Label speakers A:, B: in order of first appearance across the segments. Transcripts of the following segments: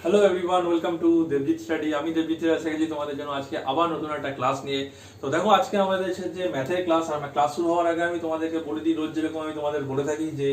A: Hello everyone, welcome to Debjit study. আমি দেবজিৎ এসেছি তোমাদের জন্য আজকে আবার নতুন একটা ক্লাস নিয়ে। তো দেখো, আজকে আমাদের যে ম্যাথের ক্লাস, আর ক্লাস শুরু হওয়ার আগে আমি তোমাদেরকে বলে দিই, রোজ যেরকম আমি তোমাদের বলে থাকি যে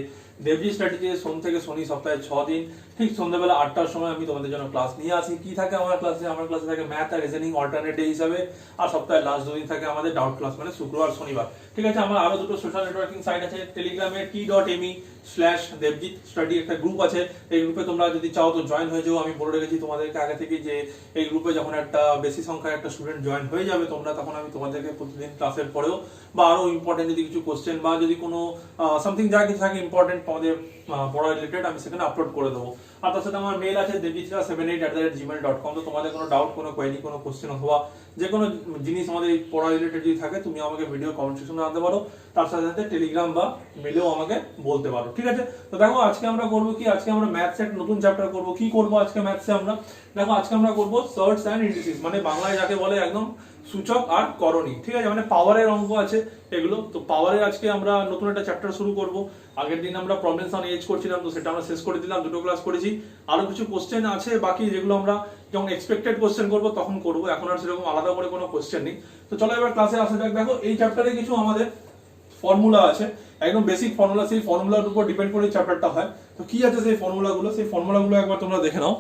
A: দেবজিৎ স্টাডিতে সোম থেকে শনি সপ্তাহে 6 দিন ঠিক সন্ধ্যাবেলা 8টার সময় আমি তোমাদের জন্য ক্লাস নিয়ে আসি। কি থাকে আমার ক্লাসে? আমার ক্লাসে থাকে ম্যাথ আর রিজনিং অল্টারনেট ডে হিসাবে, আর সপ্তাহের লাস্ট 2 দিন থাকে আমাদের ডাউট ক্লাস, মানে শুক্রবার শনিবার। ঠিক আছে, আমার আরো দুটো সোশ্যাল নেটওয়ার্কিং সাইট আছে। টেলিগ্রামে t.me/devjit study একটা গ্রুপ আছে। এই গ্রুপে তোমরা যদি চাও তো জয়েন হয়ে যাও। আমি বলে রেখেছি তোমাদেরকে আগে থেকে যে এই গ্রুপে যখন একটা বেশি সংখ্যায় একটা স্টুডেন্ট জয়েন হয়ে যাবে তোমরা, তখন আমি তোমাদেরকে প্রতিদিন ক্লাসের পরেও বা আরো ইম্পর্টেন্ট যদি কিছু কোশ্চেন বা যদি কোনো সামথিং যা কিছু থাকে ইম্পর্টেন্ট তোমাদের পড়া রিলেটেড, আমি সেখানে আপলোড করে দেবো। আর তার সাথে আমার মেল আছে devjitra78@gmail.com। তো তোমাদের কোনো ডাউট, কোনো কোয়েরি, কোনো কোশ্চেন অথবা যে কোনো জিনিস আমাদের এই পড়া রিলেটেড যদি থাকে, তুমি আমাকে ভিডিও কমেন্ট সেকশনে আনতে পারো। তার সাথে সাথে টেলিগ্রাম বা মেলেও আমাকে বলতে পারো। ঠিক আছে, তো দেখো আজকে আমরা করবো কি, আজকে আমরা ম্যাথস এর নতুন চ্যাপ্টার করবো। কি করবো আজকে ম্যাথসে আমরা? দেখো আজকে আমরা করবো সার্টস অ্যান্ড ইন্ডিসিস, মানে বাংলায় যাকে বলে একদম সূচক আর করণী। ঠিক আছে, মানে পাওয়ারের অঙ্ক আছে এগুলো। তো পাওয়ারের আজকে আমরা নতুন একটা চ্যাপ্টার শুরু করব। আগের দিন আমরা প্রবলেমস অন এজ করছিলাম, তো সেটা আমরা শেষ করে দিলাম, দুটো ক্লাস করেছি। আরো কিছু কোশ্চেন আছে বাকি, যেগুলো আমরা যখন এক্সপেক্টেড কোশ্চেন করবো তখন করবো। এখন আর সেরকম আলাদা করে কোনো কোশ্চেন নেই। তো চলো এবার ক্লাসে আসা যাক। দেখো এই চ্যাপ্টারে কিছু আমাদের ফর্মুলা আছে, একদম বেসিক ফর্মুলা। সেই ফর্মুলার উপর ডিপেন্ড করে চ্যাপ্টারটা হয়। তো কি আছে সেই ফর্মুলাগুলো? সেই ফর্মুলাগুলো একবার তোমরা দেখে নাও।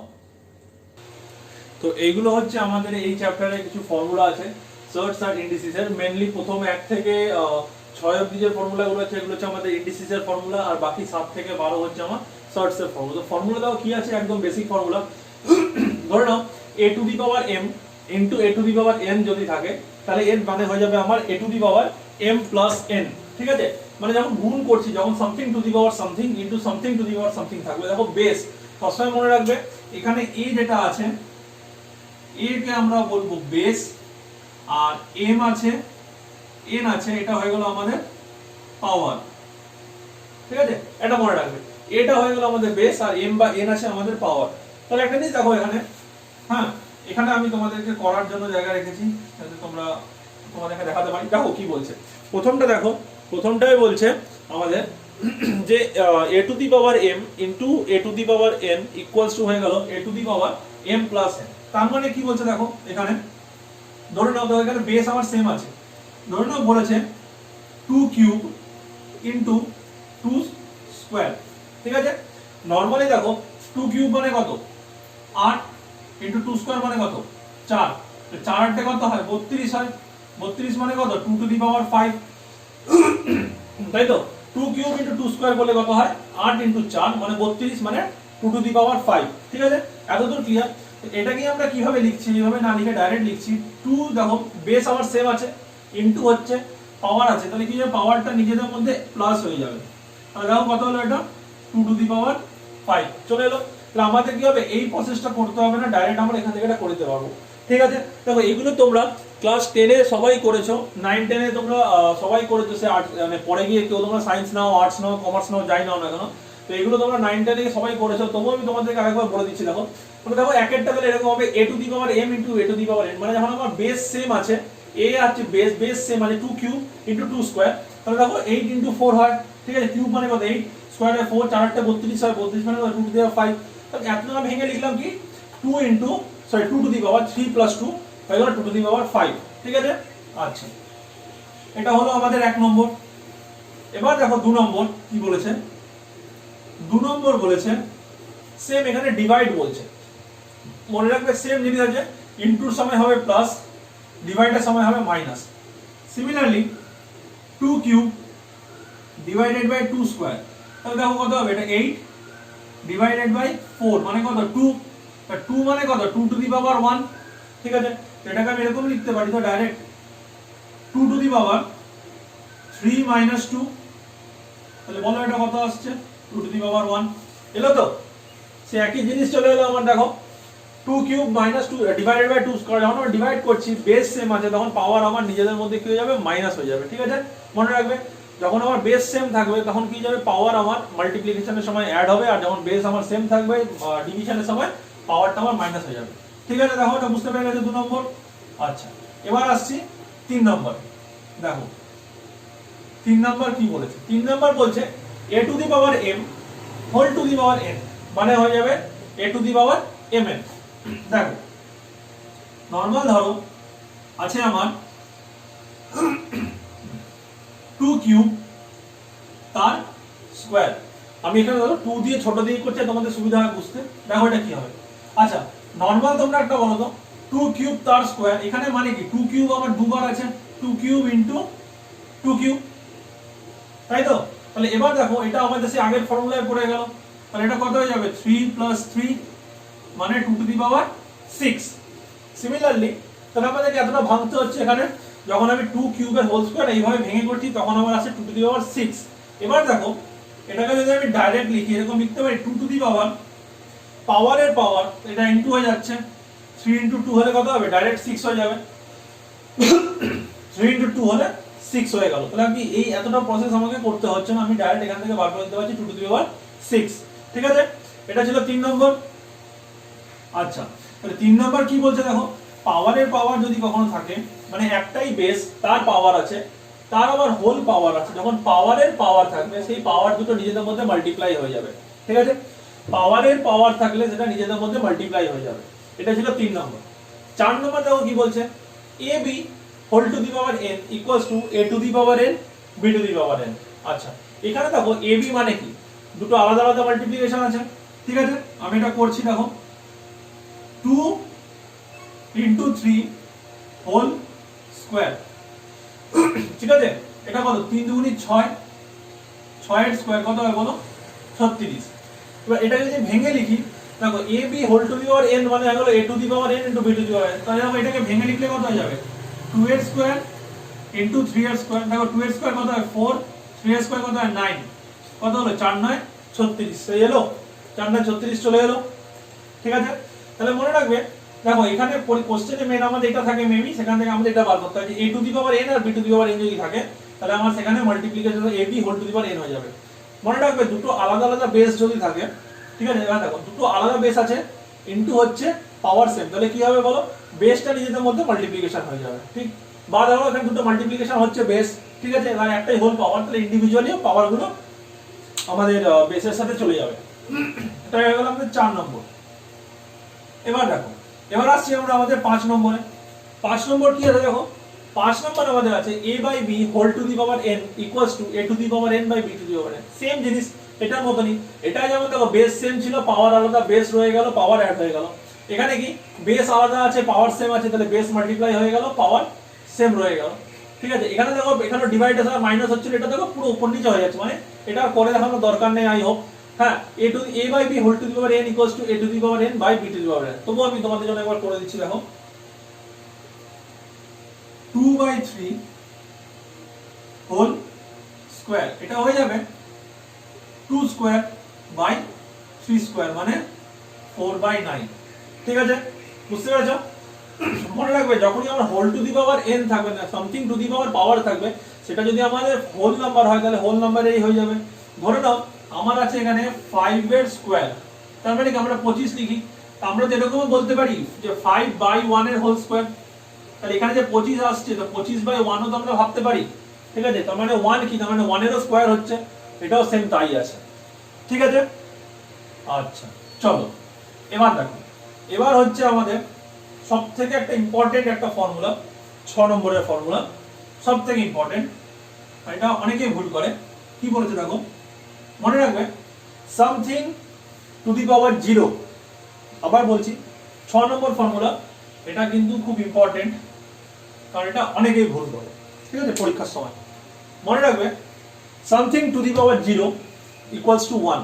A: তো এইগুলো হচ্ছে আমাদের এই চ্যাপ্টারে কিছু ফর্মুলা আছে সার্টস আর ইন্ডিসিস এর। মেইনলি প্রথম 1 থেকে 6 অবধি যে ফর্মুলাগুলো আছে এগুলো হচ্ছে আমাদের ইন্ডিসিস এর ফর্মুলা, আর বাকি 7 থেকে 12 হচ্ছে আমার সার্টস এর ফর্মুলা। তো ফর্মুলা দাও কি আছে, একদম বেসিক ফর্মুলা। ধরে নাও a to the power m into a to the power n যদি থাকে, তাহলে এর মানে হয়ে যাবে আমার a to the power m plus n। ঠিক আছে, মানে যখন গুণ করছি, যখন something to the power something into something to the power something থাকবে। দেখো বেস সবসময় মনে রাখবে, এখানে a যেটা আছে, a কে আমরা বলবো বেস, আর m আছে, n আছে, এটা হয়ে গেল আমাদের পাওয়ার। ঠিক আছে, এটা মনে রাখবে, এটা হয়ে গেল আমাদের বেস, আর m বা n আছে আমাদের পাওয়ার। তাহলে একটা জিনিস দেখো এখানে, হ্যাঁ এখানে আমি তোমাদেরকে করার জন্য জায়গা রেখেছি যাতে তোমরা তোমাদেরকে দেখাতে পারি। দেখো কি বলছে প্রথমটা, দেখো প্রথমটাই বলছে আমাদের যে a to the power m into a to the power n equals to হয়ে গেল a to the power m plus n। তার মানে কি বলছে দেখো এখানে, ধরে নাও তো এখানে বেস আমার সেম আছে, ধরে নাও বলেছে 2 কিউব ইনটু 2 স্কয়ার। ঠিক আছে, নরমালি দেখো 2 কিউব মানে কত, 8 ইনটু 2 স্কয়ার মানে কত, 4। তো 4 8 কত হয়, 32 হয়। 32 মানে কত, 2 টু দি পাওয়ার 5। তাই তো, 2 কিউব ইনটু 2 স্কয়ার বলে কত হয়, 8 ইনটু 4 মানে 32, মানে 2 টু দি পাওয়ার 5। ঠিক আছে, এতদূর ক্লিয়ার? এটাকে আমরা কিভাবে লিখছি, এইভাবে না লিখে ডাইরেক্ট লিখছি 2, দেখো বেস আমার সেম আছে, ইনটু হচ্ছে পাওয়ার আছে, তাহলে কি হবে, পাওয়ারটা নিজেদের মধ্যে প্লাস হয়ে যাবে। তাহলে দেখো কত হলো, এটা 2 টু দি পাওয়ার 5 চলে এলো। তাহলে আমাদের কি হবে, এই প্রসেসটা করতে হবে না, ডাইরেক্ট আমরা এখান থেকে এটা করে দিতে পারবো। ঠিক আছে, দেখো এইগুলো তোমরা ক্লাস 10 এ সবাই করেছো, 9 10 এ তোমরা সবাই করেছো। সে মানে পরে গিয়ে কেউ তোমরা সায়েন্স নাও, আর্টস নাও, কমার্স নাও, যাই নাও না কেন, তো এগুলো তোমরা 9 10 এ সবাই করেছো। তবুও আমি তোমাদেরকে আরেকবার বলে দিচ্ছি। দেখো মানে দেখো এক একটা তাহলে এরকম হবে, a to the power m into a to the power n, মানে যখন আমার বেস সেম আছে, a আছে বেস সেম আছে 2 কিউব ইনটু 2 স্কয়ার, তাহলে দেখো 8 ইনটু 4 হয়। ঠিক আছে, কিউব মানে কত, 8, স্কয়ার হয় 4, 4 8 32 হয়, 32 মানে 2 টু দি পাওয়ার 5। তাহলে এত আমরা ভেঙে লিখলাম কি 2 টু দি পাওয়ার 3 প্লাস 2 হয়ে গেল 2 টু দি পাওয়ার 5। ঠিক আছে, আচ্ছা এটা হলো আমাদের 1 নম্বর। এবার দেখো 2 নম্বর কি বলেছে। 2 নম্বর বলেছে সেম, এখানে ডিভাইড বলছে। মনে রাখবে সেম জিনিস আছে, ইনটুর সময় হবে প্লাস, ডিভাইডের সময় হবে minus. Similarly 2 cube divided by 2 square, তাহলে দেখো কত হবে, এটা 8 ডিভাইডেড বাই 4 মানে কত 2, তা 2 মানে কত 2 টু দি পাওয়ার 1। ঠিক আছে, তো এটাকে আমি এরকম লিখতে পারি, তো direct 2 two the power 3 minus 2, তাহলে বলো এটা কত আসছে, 2 টু দি পাওয়ার 1 এলো। তো সে একই জিনিস চলে এলো আমার। দেখো 2 cube minus 2 divided by 2 square, যখন আমরা ডিভাইড করছি বেস সেম আছে, তখন পাওয়ার আমার নিজেদের মধ্যে কি হয়ে যাবে, মাইনাস হয়ে যাবে। ঠিক আছে, মনে রাখবে যখন আমার বেস সেম থাকবে তখন কি যাবে, পাওয়ার আমার মাল্টিপ্লিকেশনের সময় অ্যাড হবে, আর যখন বেস আমার সেম থাকবে ডিভিশনের সময় পাওয়ারটা আমার মাইনাস হয়ে যাবে। ঠিক আছে, দেখো এটা বুঝতে পেরে গেছে 2 নম্বর। আচ্ছা এবার আসছি 3 নম্বর। দেখো 3 নম্বর কি বলেছে, 3 নম্বর বলছে a to the power m whole to the power n, মানে হয়ে যাবে a to the power mn। দেখো নর্মাল ধরো আছে আমার 2 কিউব তার স্কয়ার। আমি এখানে ধরো 2 দিয়ে ছোট দিয়ে করছি তোমাদের সুবিধা হয় বুঝতে। দেখো এটা কি হবে। আচ্ছা নর্মাল তোমরা একটা বলো তো 2 কিউব তার স্কয়ার, এখানে মানে কি 2 কিউব আমার দুবার আছে, 2 কিউব ইনটু 2 কিউব, তাই তো? তাহলে এবার দেখো এটা আমাদের সেই আগের ফর্মুলায় পড়ে গেল। তাহলে এটা কত হয়ে যাবে 3 + 3 মানে 2 টু দি পাওয়ার 6। সিমিলারলি তাহলে আমাদেরকে এতটা ভাঙতে হচ্ছে এখানে, যখন আমি 2 কিউবের হোল স্কয়ার এইভাবে ভেঙে করছি তখন আমার আসে 2 টু দি পাওয়ার 6। এবার দেখো এটাকে যদি আমি ডাইরেক্ট লিখি এরকম লিখতে পারি 2 টু দি পাওয়ার পাওয়ারের পাওয়ার, এটা ইনটু হয়ে যাচ্ছে 3 ইনটু 2 হলে কত হবে ডাইরেক্ট 6 হয়ে যাবে। 3 ইনটু 2 হলে 6 হয়ে গেল। তাহলে আমি এই এতটা প্রসেস আমাকে করতে হচ্ছে না, আমি ডাইরেক্ট এখান থেকে বার করে দিতে পারছি 2 টু দি পাওয়ার 6। ঠিক আছে, এটা ছিল 3 নম্বর। আচ্ছা তাহলে 3 নম্বর কি বলছে দেখো, পাওয়ারের পাওয়ার যদি কখনো থাকে মানে একটাই বেস তার পাওয়ার আছে, তার আবার হোল পাওয়ার আছে, যখন পাওয়ারের পাওয়ার থাকবে সেই পাওয়ার দুটো নিজেদের মধ্যে মাল্টিপ্লাই হয়ে যাবে। ঠিক আছে, পাওয়ারের পাওয়ার থাকলে সেটা নিজেদের মধ্যে মাল্টিপ্লাই হয়ে যাবে। এটা ছিল 3 নম্বর। 4 নম্বর দেখো কি বলছে, ab whole to the power n equals to a to the power n b to the power n। আচ্ছা এখানে দেখো ab মানে কি, দুটো আলাদা আলাদা মাল্টিপ্লিকেশন আছে। ঠিক আছে, আমি এটা করছি দেখো 2 ইনটু 3 হোল স্কয়ার। ঠিক আছে, এটা কত 3 দুগুণী 6, 6 এর স্কয়ার কত হয় বলো 36। এবার এটা যদি ভেঙে লিখি দেখো ab whole to the power n মানে হলো a to the power n into b to the power n। তাহলে আমরা এটাকে ভেঙে লিখলে কত হয়ে যাবে 2 এর স্কয়ার ইনটু 3 এর স্কয়ার। দেখো 2 এর স্কয়ার কত হয় 4, 3 এর স্কয়ার কত হয় 9, কত হলো 4 9 36 এই এলো, 4 9 36 চলে এলো। ঠিক আছে, তাহলে মনে রাখবে দেখো এখানে কোশ্চেনে মেন আমাদের এটা থাকে মেবি, সেখান থেকে আমাদের এটা বার করতে হয় যে a to the power n আর b to the power n যদি থাকে তাহলে আমার সেখানে multiplication ab whole to the power n হয়ে যাবে। মনে রাখবে দুটো আলাদা আলাদা বেস যদি থাকে, ঠিক আছে, এবার দেখো দুটো আলাদা বেস আছে ইনটু হচ্ছে পাওয়ার সেম, তাহলে কি হবে বলো বেসটা নিজেদের মধ্যে মাল্টিপ্লিকেশন হয়ে যাবে। ঠিক, বা দেখো এখানে দুটো মাল্টিপ্লিকেশন হচ্ছে বেস, ঠিক আছে, এবার একটাই হোল পাওয়ার, তাহলে ইন্ডিভিজুয়ালি পাওয়ার গুলো আমাদের বেসের সাথে চলে যাবে। এটা হয়ে গেল আমাদের 4 নম্বর। এবার দেখো এবার আসছি আমরা আমাদের 5 নম্বরে। 5 নম্বর কি আছে দেখো, 5 নম্বর আমাদের আছে a by b whole to the power n equals to a to the power n by b to the power n। Same জিনিস এটার মতনই, এটা যেমন দেখো বেস সেম ছিল, পাওয়ার আলাদা, বেস রয়ে গেল, পাওয়ার অ্যাড হয়ে গেল। এখানে কি বেস আলাদা আছে পাওয়ার সেম আছে, তাহলে বেস মাল্টিপ্লাই হয়ে গেল পাওয়ার সেম রয়ে গেল। ঠিক আছে, এখানে দেখো এখানে ডিভাইড আছে মাইনাস হচ্ছিল, এটা দেখো পুরো উপর নিচে হয়ে যাচ্ছে, মানে এটা করে দেখানোর দরকার নেই আই হোপ। হ্যাঁ, a by b whole to the power n equals to a to the power n by b to the power n। তবু আমি তোমাদের জন্য একবার করে দিচ্ছি দেখো 2 বাই 3 হোল স্কয়ার, এটা হয়ে যাবে 2 স্কয়ার বাই 3 স্কয়ার মানে 4 বাই 9। ঠিক আছে, বুঝতে পেরেছো? মনে রাখবে যখনই আমার whole to the power n থাকবে না, সামথিং টু দি পাওয়ার পাওয়ার থাকবে, সেটা যদি আমাদের হোল নাম্বার হয় তাহলে হোল নাম্বারেই হয়ে যাবে। ধরে নাও আমার আছে এখানে 5 এর স্কয়ার, তার মানে কি আমরা 25 লিখি, আমরা তো এরকমও বলতে পারি যে 5 বাই 1 এর হোল স্কয়ার। তাহলে এখানে যে 25 আসছে তো 25 বাই 1 ও তো আমরা ভাবতে পারি। ঠিক আছে, তার মানে 1 কি, তার মানে 1 এরও স্কয়ার হচ্ছে, এটাও সেম তাই আছে। ঠিক আছে, আচ্ছা চলো এবার দেখো, এবার হচ্ছে আমাদের সবথেকে একটা ইম্পর্টেন্ট একটা ফর্মুলা, 6 নম্বরের ফর্মুলা, সবথেকে ইম্পর্টেন্ট। এটা অনেকেই ভুল করে। কি বলেছে দেখো, মনে রাখবে সামথিং টু দি পাওয়ার 0। আবার বলছি 6 নম্বর ফর্মুলা, এটা কিন্তু খুব ইম্পর্টেন্ট, কারণ এটা অনেকেই ভুল করে। ঠিক আছে, পরীক্ষার সময় মনে রাখবে something to the power 0 equals to 1।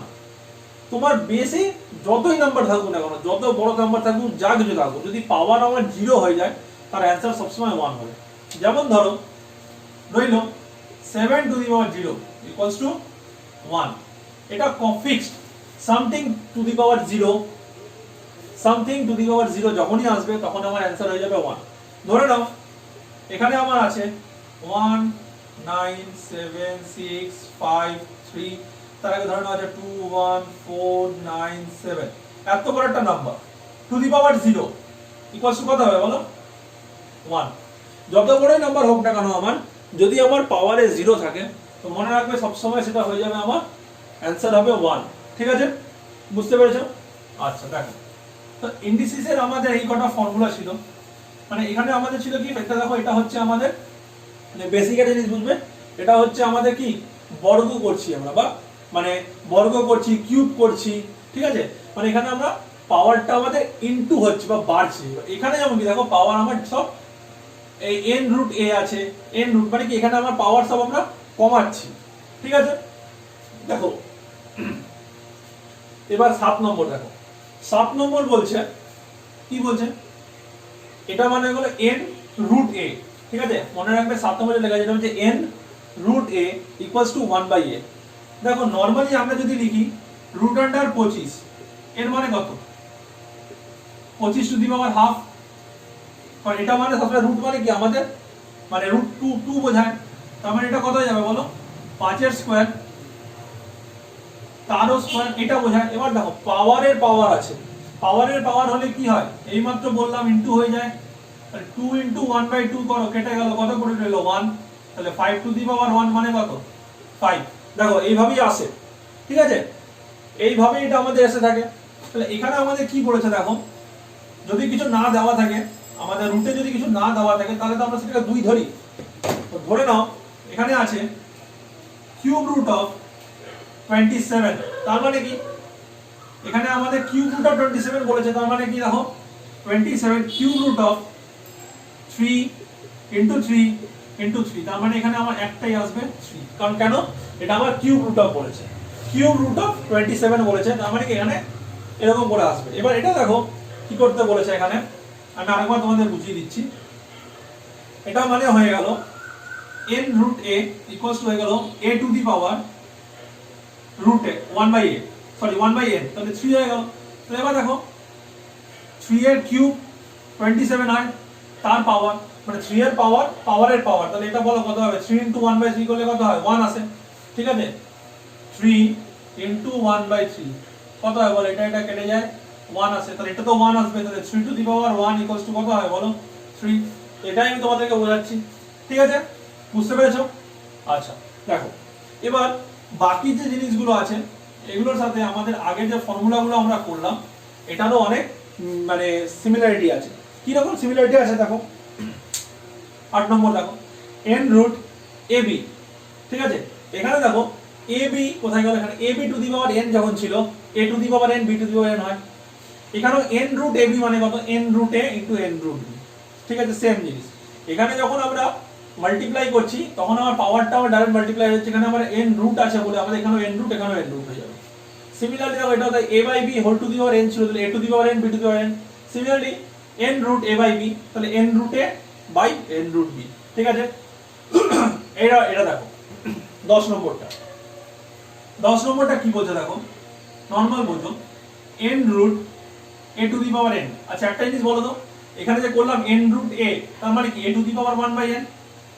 A: তোমার বেসে যতই নাম্বার থাকুক না কেন, যত বড় নাম্বার থাকুক, যা কিছু থাকুক, যদি পাওয়ার আমার 0 হয়ে যায় তার অ্যান্সার সবসময় 1 হবে। যেমন ধরো রইল 7 to the power 0 equals to 1, এটা ফিক্সড। Something to the power 0, something to the power 0 যখনই আসবে তখন আমার অ্যান্সার হয়ে যাবে 1। ধরে নাও এখানে আমার আছে 1 9 7 6 5 3, তার আগে ধরে নাও আছে 2 1 4 9 7, এত বড় একটা number two the power 0 equals two কত হবে বলো 1। যত বড়ই নাম্বার হোক না কেন আমার, যদি আমার পাওয়ারে 0 থাকে তো মনে রাখবে সবসময় সেটা হয়ে যাবে আমার অ্যান্সার হবে 1। ঠিক আছে, বুঝতে পেরেছো? আচ্ছা দেখো
B: তো ইন্ডিসিসের আমাদের এই কটা ফর্মুলা ছিল, মানে এখানে আমাদের ছিল কি, এটা দেখো এটা হচ্ছে আমাদের মানে বেসিক একটা জিনিস বুঝবে, এটা হচ্ছে আমাদের কি বর্গ করছি আমরা, বা মানে বর্গ করছি, কিউব করছি, ঠিক আছে, মানে এখানে আমরা পাওয়ারটা আমাদের ইনটু হচ্ছে বা বাড়ছে। এখানে যেমন কি দেখো পাওয়ার আমার সব এই এন রুট এ আছে, এন রুট মানে কি এখানে আমার পাওয়ার সব আমরা কমাচ্ছি, ঠিক আছে। দেখো এবার 7 নম্বর দেখো, 7 নম্বর বলছে কি বলছে, এটা মানে হলো এন রুট এ, ঠিক আছে, মনে রাখবে 7 নম্বরে লেখা যেটা হচ্ছে n root a equals to 1/a। দেখো নরমালি আমরা যদি লিখি রুট আন্ডার 25, এর মানে কত, 25 টু দি পাওয়ার হাফ, কারণ এটা মানে সবসময় রুট মানে কি আমাদের মানে রুট 2 বোঝায়, তার মানে এটা কত হয়ে যাবে বলো, 5 এর স্কয়ার তারও স্কয়ার, এটা বোঝায়। এবার দেখো পাওয়ারের পাওয়ার আছে, পাওয়ারের পাওয়ার হলে কি হয়, এইমাত্র বললাম ইনটু হয়ে যায়, 2 ইনটু 1/2 করো, কেটে গেল, কত করে রইল 1, তাহলে 5 টু দি পাওয়ার 1 মানে কত 5। দেখো এইভাবেই আসে, ঠিক আছে, এইভাবেই এটা আমাদের এসে থাকে। তাহলে এখানে আমাদের কি বলেছে দেখো, যদি কিছু না দেওয়া থাকে, আমাদের রুটে যদি কিছু না দেওয়া থাকে তাহলে তো আমরা সেটাকে 2 ধরি। তো ধরে নাও এখানে আছে কিউব রুট অফ 27, তার মানে কি এখানে আমাদের কিউব রুট অফ 27 বলেছে, তার মানে কি দেখো 27 cube root of 3 into 3 into 3, তার মানে এখানে আমার একটাই আসবে 3, কারণ কেন, এটা আমার কিউব রুট অফ বলেছে, কিউব রুট অফ 27 বলেছে, তার মানে কি এখানে এরকম করে আসবে। এবার এটা দেখো কি করতে বলেছে এখানে, আমি আরেকবার তোমাদের বুঝিয়ে দিচ্ছি। এটা মানে হয়ে গেল n root a equals to হয়ে গেল a to the power root a 1/a, sorry 1/n, তাহলে 3 হয়ে গেল। তো এবার দেখো 3 এর কিউব 27 হয়, তার পাওয়ার মানে 3 এর পাওয়ার পাওয়ারের পাওয়ার, তাহলে এটা বলো কত হবে, 3 ইনটু 1/3 করলে কত হয় 1 আসে, ঠিক আছে, 3 ইনটু 1/3 কত হয় বলো, এটা কেটে যায় 1 আসে, তাহলে এটা তো 1 আসবে, তাহলে 3 two the power 1 equals to কত হয় বলো 3। এটাই আমি তোমাদেরকে বোঝাচ্ছি, ঠিক আছে, বুঝতে পেরেছো? আচ্ছা দেখো এবার বাকি যে জিনিসগুলো আছে এগুলোর সাথে আমাদের আগে যে ফর্মুলাগুলো আমরা করলাম এটারও অনেক মানে সিমিলারিটি আছে। কি রকম সিমিলারিটি আছে দেখো, 8 নম্বর দেখো n রুট ab, ঠিক আছে, এখানে দেখো ab কোথায় গেল, এখানে ab to the power n যখন ছিল a to the power n b to the power n হয়, এখানেও n রুট ab মানে কত n root a into n root b, ঠিক আছে, সেম জিনিস। এখানে যখন আমরা মাল্টিপ্লাই করছি তখন আমার পাওয়ারটা আমার ডাইরেক্ট মাল্টিপ্লাই হচ্ছে, এখানে আমার n রুট আছে বলে আমাদের এখানেও n রুট, এখানেও n রুট হয়ে যাবে। সিমিলারলি দেখো এটা হচ্ছে a by b whole to the power n ছিল, তাহলে a to the power n b to the power n, similarly n root a by b, তাহলে n root a by n root b, ঠিক আছে। এটা দেখো 10 নম্বরটা, 10 নম্বরটা কি বলছে দেখো, নরমাল বোঝো n root a to the power n। আচ্ছা একটা জিনিস বলো তো, এখানে যে করলাম n রুট a, তার মানে কি a to the power 1/n,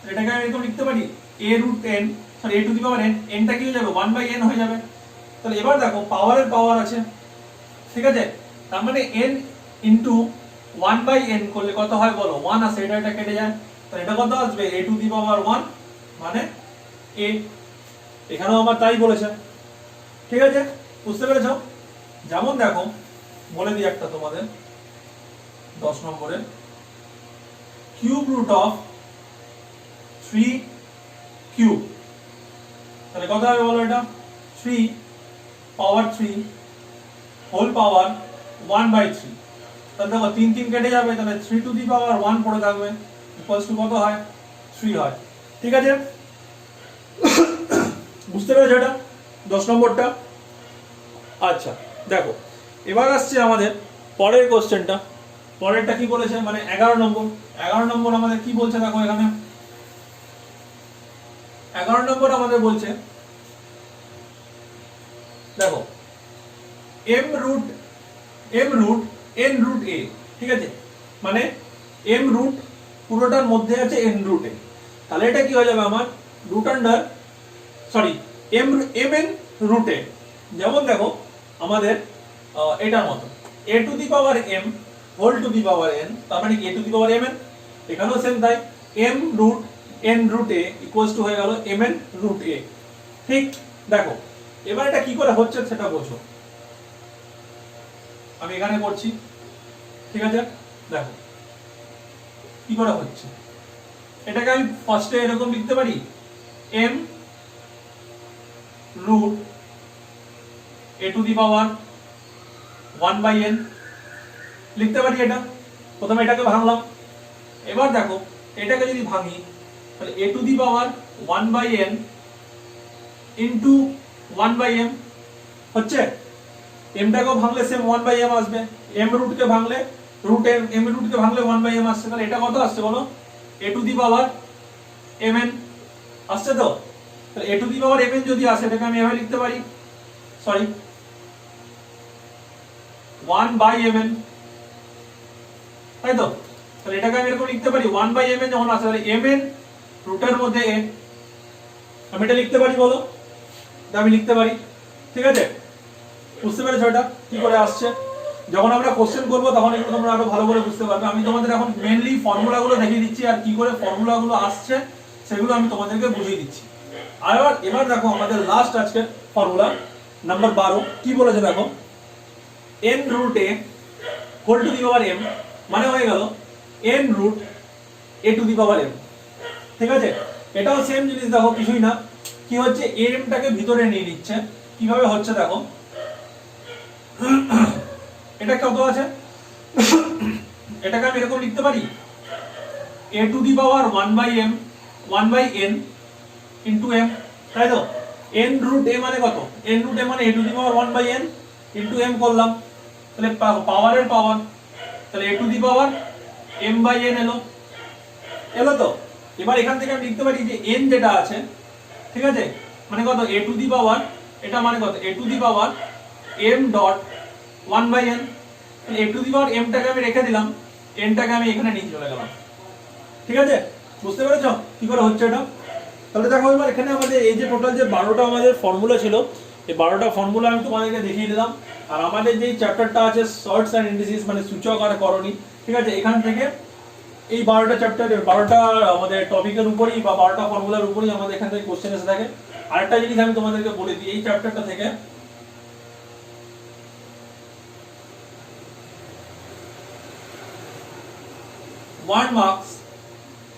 B: এটাকে আমি এরকম লিখতে পারি a root n, sorry a to the power n, n টা কি হয়ে যাবে 1/n হয়ে যাবে। তাহলে এবার দেখো পাওয়ারের পাওয়ার আছে, ঠিক আছে, তার মানে n ইনটু 1/n করলে কত হয় বলো 1 আসে, এটা কেটে যায়, তাহলে এটা কত আসবে a টু দি পাওয়ার 1 মানে a, এখানেও আমার তাই বলেছে, ঠিক আছে, বুঝতে পেরেছো? যেমন দেখো বলে দিই একটা তোমাদের 10 নম্বরে কিউব রুট অফ 3 কিউব, তাহলে কত হবে বলো, এটা 3 পাওয়ার 3 হোল পাওয়ার 1/3, তাহলে দেখো 3 3 কেটে যাবে, তাহলে 3 টু দি পাওয়ার 1 পড়ে থাকবে ইকুয়ালস টু কত হয় 3 হয়, ঠিক আছে, বুঝতে পেরেছো এটা 10 নম্বরটা। আচ্ছা দেখো এবার আসছে আমাদের পরের কোশ্চেনটা, পরেরটা কি বলেছে মানে 11 নম্বর, 11 নম্বর আমাদের কি বলছে দেখো, এখানে 11 নম্বর আমাদের বলছে দেখো m root n root a, ঠিক আছে, মানে m রুট পুরোটার মধ্যে আছে n রুট a, তাহলে এটা কি হয়ে যাবে আমার root under sorry mn root a, যেমন দেখো আমাদের এটার মতো a to the power m whole to the power n, তার মানে কি a to the power mn, এখানেও সেম তাই m root n root a equals to হয়ে গেল mn রুট a, ঠিক। দেখো এবার এটা কি করে হচ্ছে সেটা বোঝো, আমি এখানে করছি ঠিক আছে, দেখো কি করে হচ্ছে। এটাকে আমি ফার্স্টে এরকম লিখতে পারি, m root a to the power 1/n লিখতে পারি। এটা প্রথমে এটাকে ভাঙলাম। এবার দেখো এটাকে যদি ভাঙি তাহলে a to the power 1/n into 1/m হচ্ছে। m টাকেও ভাঙলে সেম 1/m আসবে, m রুট কে ভাঙলে m রুট কে ভাঙলে 1/m আসছে। তাহলে এটা কত আসছে বলো, a to the power mn আসছে। তো তাহলে a to the power mn যদি আসে এটাকে আমি এভাবে লিখতে পারি, সরি 1/mn, তাই তো। তাহলে এটাকে আমি এরকম লিখতে পারি 1/mn যখন আসে তাহলে mn রুটের মধ্যে n, আমি এটা লিখতে পারি বলো, এটা আমি লিখতে পারি। ঠিক আছে, বুঝতে পেরেছো এটা কি করে আসছে? যখন আমরা কোশ্চেন করব তখন এগুলো তোমরা আরো ভালো করে বুঝতে পারবে। আমি তোমাদের এখন মেইনলি ফর্মুলাগুলো দেখিয়ে দিচ্ছি আর কি করে ফর্মুলাগুলো আসছে সেগুলো আমি তোমাদেরকে বুঝিয়ে দিচ্ছি। আর এবার দেখো আমাদের লাস্ট আজকে ফর্মুলা নাম্বার 12 কি বলেছে দেখো, n root a whole to the power m মানে হয়ে গেল n root a to the power m। ঠিক আছে, এটাও সেম জিনিস। দেখো কিছুই না, কি হচ্ছে m টাকে ভিতরে নিয়ে নিচ্ছে। কিভাবে হচ্ছে দেখো, এটা কত আছে, এটাকে আমি এরকম লিখতে পারি a to the power 1/m 1/n into m, তাই তো। n রুট a মানে কত, n রুট a মানে a to the power 1/n into m করলাম, তাহলে পাওয়ারের পাওয়ার, তাহলে a to the power m/n এলো তো। এবার এখান থেকে আমি লিখতে পারি যে n যেটা আছে, ঠিক আছে, মানে কত a টু দি পাওয়ার, এটা মানে কত a to the power m dot 1/n। a to the power m টাকে আমি রেখে দিলাম, n টাকে আমি এখানে নিয়ে চলে গেলাম। ঠিক আছে, বুঝতে পেরেছো কি করে হচ্ছে এটা? তাহলে দেখো এবার এখানে আমাদের এই যে টোটাল যে 12টা আমাদের ফর্মুলা ছিল, এই 12টা ফর্মুলা আমি তোমাদেরকে দেখিয়ে দিলাম। আর আমাদের যে চ্যাপ্টারটা আছে শর্টস এন্ড ইন্ডিসিস মানে সূচক আর করণী, ঠিক আছে, এখান থেকে এই 12টা চ্যাপ্টারের 12টা আমাদের টপিকের উপরই বা 12টা ফর্মুলার উপরই আমাদের এখান থেকে কোশ্চেন এসে থাকে। আরেকটা জিনিস আমি তোমাদেরকে বলে দিই, এই চ্যাপ্টারটা থেকে ওয়ান মার্কস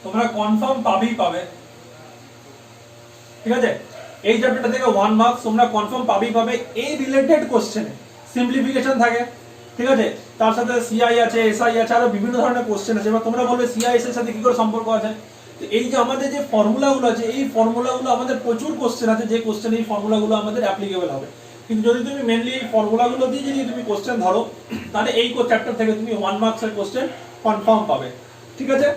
B: তোমরা কনফার্ম পাবেই পাবে। ঠিক আছে, এই চ্যাপ্টারটা থেকে 1 মার্কস তোমরা কনফার্ম পাবেই পাবে। এই রিলেটেড কোশ্চেনে সিম্পলিফিকেশন থাকে, ঠিক আছে, তার সাথে সিআই আছে, এসআই আছে, আরো বিভিন্ন ধরনের কোশ্চেন আছে। এবার তোমরা বলবে সিআইএস এর সাথে কি করে সম্পর্ক আছে? তো এই যে আমাদের যে ফর্মুলাগুলো আছে, এই ফর্মুলাগুলো আমাদের প্রচুর কোশ্চেন আছে, যে কোশ্চেন এই ফর্মুলাগুলো আমাদের অ্যাপ্লিকেবল হবে। কিন্তু যদি তুমি মেইনলি এই ফর্মুলাগুলো দিয়ে যদি তুমি কোশ্চেন ধরো, তাহলে এই চ্যাপ্টার থেকে তুমি 1 মার্কসের কোশ্চেন কনফার্ম পাবে। ঠিক আছে,